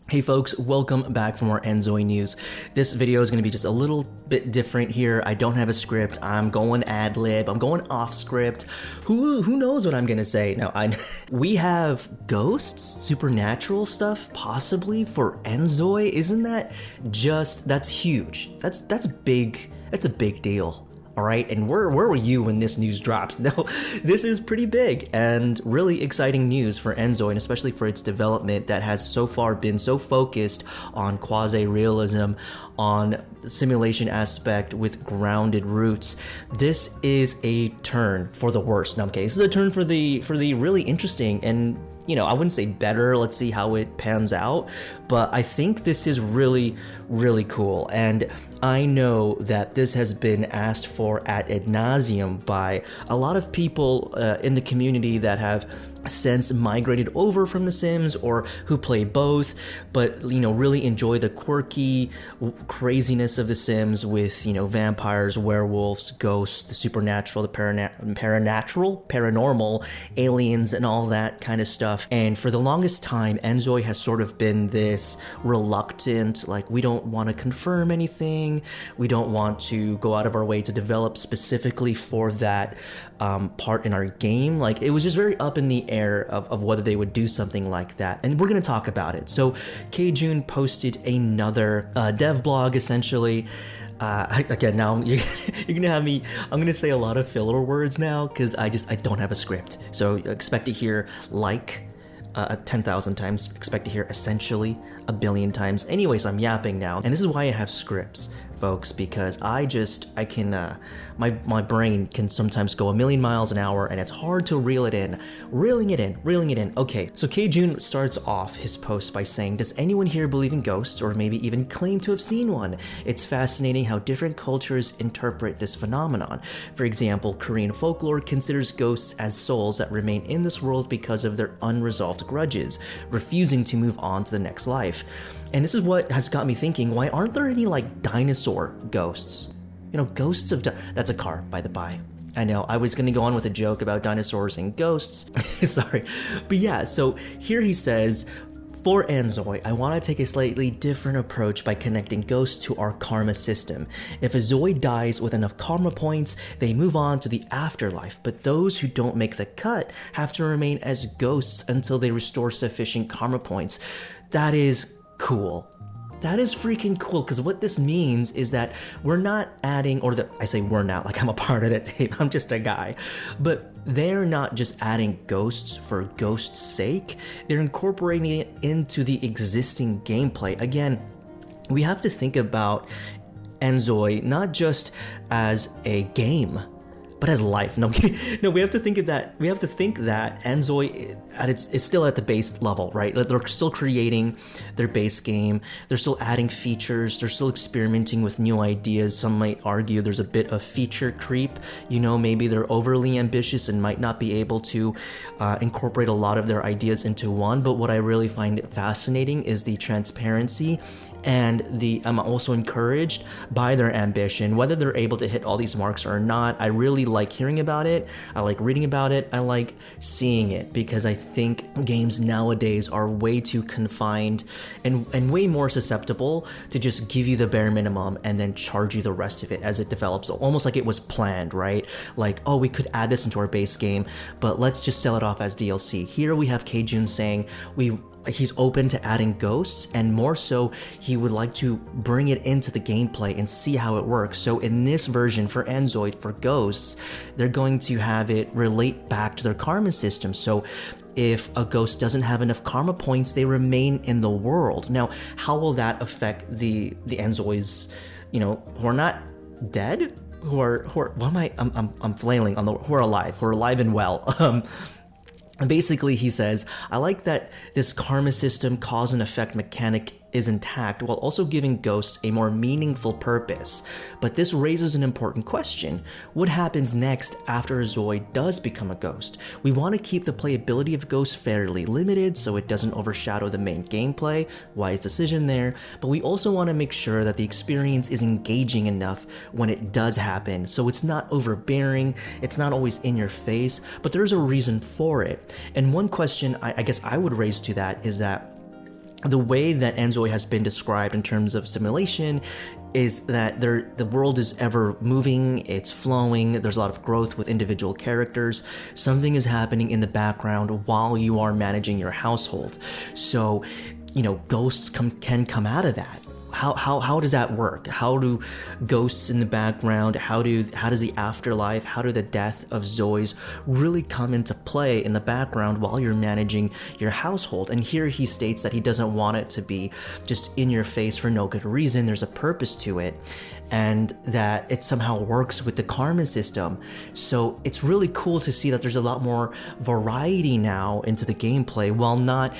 Hey folks, welcome back for more InZOI news. This video is going to be just a little bit different here. I don't have a script. I'm going ad lib. I'm going off script. Who knows what I'm going to say? No, we have ghosts, supernatural stuff possibly for InZOI. Isn't that that's huge. That's big. That's a big deal. All right, and where were you when this news dropped? No, this is pretty big and really exciting news for InZOI, and especially for its development that has so far been so focused on quasi-realism, on the simulation aspect with grounded roots. This is a turn for the worst. No, okay, this is a turn for the really interesting and, I wouldn't say better, let's see how it pans out, but I think this is really, really cool. And I know that this has been asked for ad nauseum by a lot of people in the community that have since migrated over from The Sims or who play both, but really enjoy the quirky craziness of The Sims with vampires, werewolves, ghosts, the supernatural, the paranormal, aliens, and all that kind of stuff. And for the longest time, InZOI has sort of been this reluctant, like, we don't want to confirm anything, we don't want to go out of our way to develop specifically for that part in our game. Like, it was just very up in the air of whether they would do something like that, and we're going to talk about it. So Kjun posted another dev blog, essentially. Again, now you're gonna have me, I'm gonna say a lot of filler words now because I don't have a script, so expect to hear 10,000 times, expect to hear essentially a billion times. Anyways, I'm yapping now, and this is why I have scripts, folks, because my brain can sometimes go a million miles an hour, and it's hard to reeling it in. Okay, so Kjun starts off his post by saying, does anyone here believe in ghosts, or maybe even claim to have seen one? It's fascinating how different cultures interpret this phenomenon. For example, Korean folklore considers ghosts as souls that remain in this world because of their unresolved grudges, refusing to move on to the next life. And this is what has got me thinking, why aren't there any dinosaur ghosts? Ghosts of that's a car, by the by. I know, I was going to go on with a joke about dinosaurs and ghosts. Sorry. But yeah, so here he says, for InZOI, I want to take a slightly different approach by connecting ghosts to our karma system. If a Zoi dies with enough karma points, they move on to the afterlife, but those who don't make the cut have to remain as ghosts until they restore sufficient karma points. That is cool. That is freaking cool, because what this means is that we're not adding, I say we're not, like I'm a part of that tape, I'm just a guy, but they're not just adding ghosts for ghost's sake, they're incorporating it into the existing gameplay. Again, we have to think about InZOI not just as a game, but as life. No, we have to think of that. We have to think that InZOI is still at the base level, right? They're still creating their base game. They're still adding features. They're still experimenting with new ideas. Some might argue there's a bit of feature creep. Maybe they're overly ambitious and might not be able to incorporate a lot of their ideas into one. But what I really find fascinating is the transparency, and I'm also encouraged by their ambition, whether they're able to hit all these marks or not. I really like hearing about it. I like reading about it. I like seeing it, because I think games nowadays are way too confined and way more susceptible to just give you the bare minimum and then charge you the rest of it as it develops, almost like it was planned, right? Like, oh, we could add this into our base game, but let's just sell it off as DLC. Here we have Kjun saying he's open to adding ghosts, and more so, he would like to bring it into the gameplay and see how it works. So in this version for InZOI, for ghosts, they're going to have it relate back to their karma system. So if a ghost doesn't have enough karma points, they remain in the world. Now, how will that affect the InZOIs, who are not dead? Who are I'm flailing on who are alive and well. And basically, he says, I like that this karma system cause and effect mechanic is intact while also giving ghosts a more meaningful purpose. But this raises an important question. What happens next after a Zoi does become a ghost? We want to keep the playability of ghosts fairly limited so it doesn't overshadow the main gameplay, wise decision there, but we also want to make sure that the experience is engaging enough when it does happen, so it's not overbearing, it's not always in your face, but there's a reason for it. And one question I guess I would raise to that is that the way that InZOI has been described in terms of simulation is that the world is ever moving, it's flowing, there's a lot of growth with individual characters. Something is happening in the background while you are managing your household. So, ghosts can come out of that. How does that work? How do ghosts in the background, how does the afterlife, how do the death of Zois really come into play in the background while you're managing your household? And here he states that he doesn't want it to be just in your face for no good reason. There's a purpose to it, and that it somehow works with the karma system. So it's really cool to see that there's a lot more variety now into the gameplay. While not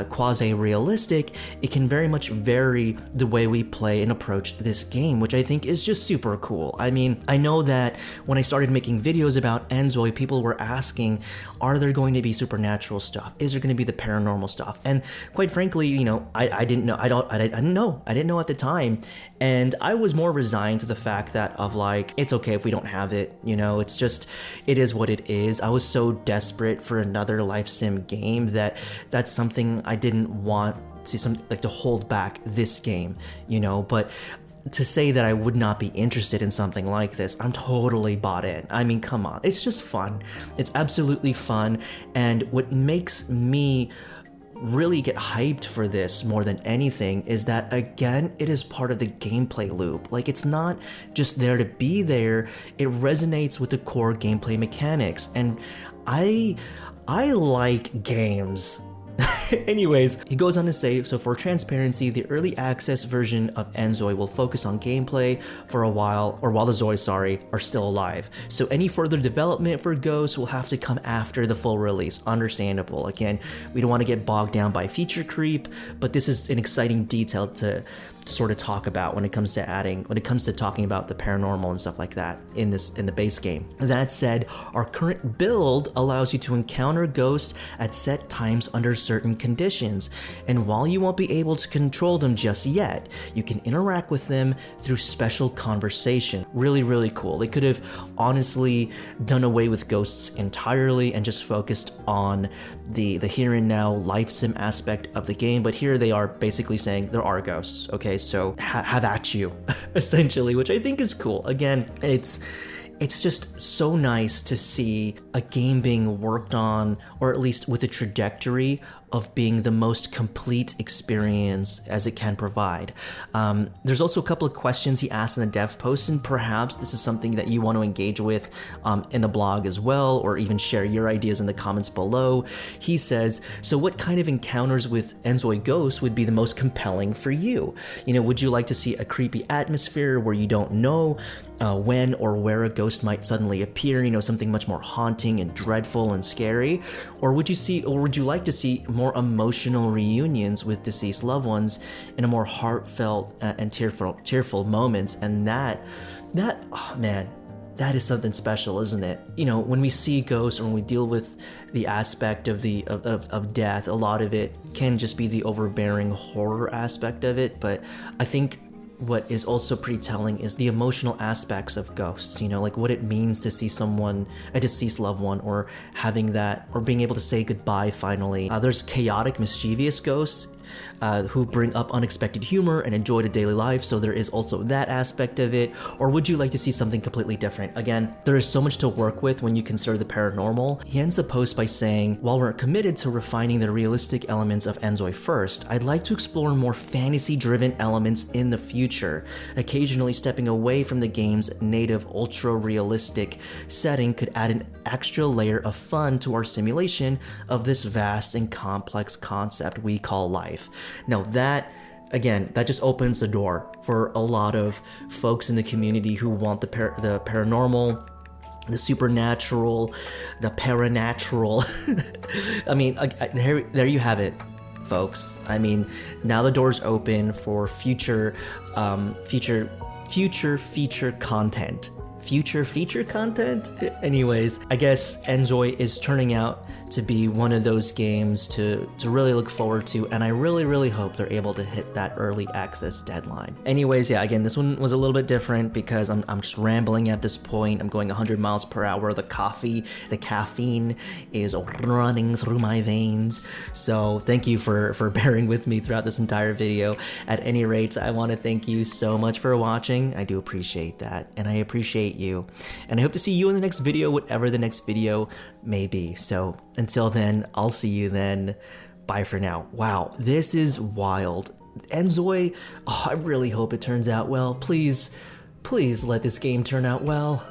quasi-realistic, it can very much vary the way we play and approach this game, which I think is just super cool. I mean, I know that when I started making videos about InZOI, people were asking, are there going to be supernatural stuff? Is there going to be the paranormal stuff? And quite frankly, I didn't know. I didn't know at the time, and I was more resigned to the fact that it's okay if we don't have it. It is what it is. I was so desperate for another life sim game that's something I didn't want to hold back this game, but to say that I would not be interested in something like this, I'm totally bought in. I mean, come on, it's just fun. It's absolutely fun, and what makes me really get hyped for this more than anything is that, again, it is part of the gameplay loop. It's not just there to be there, it resonates with the core gameplay mechanics, and I like games. Anyways, he goes on to say, so for transparency, the early access version of InZOI will focus on gameplay for a while, or while the Zois, are still alive. So any further development for Ghosts will have to come after the full release. Understandable. Again, we don't want to get bogged down by feature creep, but this is an exciting detail to sort of talk about when it comes to talking about the paranormal and stuff like that in the base game. That said, our current build allows you to encounter ghosts at set times under certain conditions, and while you won't be able to control them just yet, you can interact with them through special conversation. Really, really cool. They could have honestly done away with ghosts entirely and just focused on the here and now life sim aspect of the game, but here they are basically saying there are ghosts. Okay, so have at you, essentially, which I think is cool. Again, it's just so nice to see a game being worked on, or at least with a trajectory of being the most complete experience as it can provide. There's also a couple of questions he asked in the dev post, and perhaps this is something that you want to engage with in the blog as well, or even share your ideas in the comments below. He says, so what kind of encounters with InZOI ghosts would be the most compelling for you? Would you like to see a creepy atmosphere where you don't know when or where a ghost might suddenly appear, something much more haunting and dreadful and scary? Or would you like to see more emotional reunions with deceased loved ones in a more heartfelt and tearful moments? And that oh man, that is something special, isn't it? When we see ghosts, or when we deal with the aspect of of death, a lot of it can just be the overbearing horror aspect of it, but I think what is also pretty telling is the emotional aspects of ghosts, what it means to see a deceased loved one, or having that, or being able to say goodbye finally. There's chaotic, mischievous ghosts who bring up unexpected humor and enjoy the daily life, so there is also that aspect of it. Or would you like to see something completely different? Again, there is so much to work with when you consider the paranormal. He ends the post by saying, while we're committed to refining the realistic elements of InZOI first, I'd like to explore more fantasy-driven elements in the future. Occasionally stepping away from the game's native ultra-realistic setting could add an extra layer of fun to our simulation of this vast and complex concept we call life. Now that, again, that just opens the door for a lot of folks in the community who want the paranormal, the supernatural, the paranatural. I mean, there you have it, folks. I mean, now the door's open for future feature content. Anyways, I guess InZOI is turning out to be one of those games to really look forward to, and I really hope they're able to hit that early access deadline. Anyways, yeah, again, this one was a little bit different because I'm just rambling at this point. I'm going 100 miles per hour. The caffeine is running through my veins. So thank you for bearing with me throughout this entire video. At any rate, I want to thank you so much for watching. I do appreciate that, and I appreciate you. And I hope to see you in the next video, whatever the next video may be. So until then, I'll see you then. Bye for now. Wow, this is wild. InZOI, oh, I really hope it turns out well. Please let this game turn out well.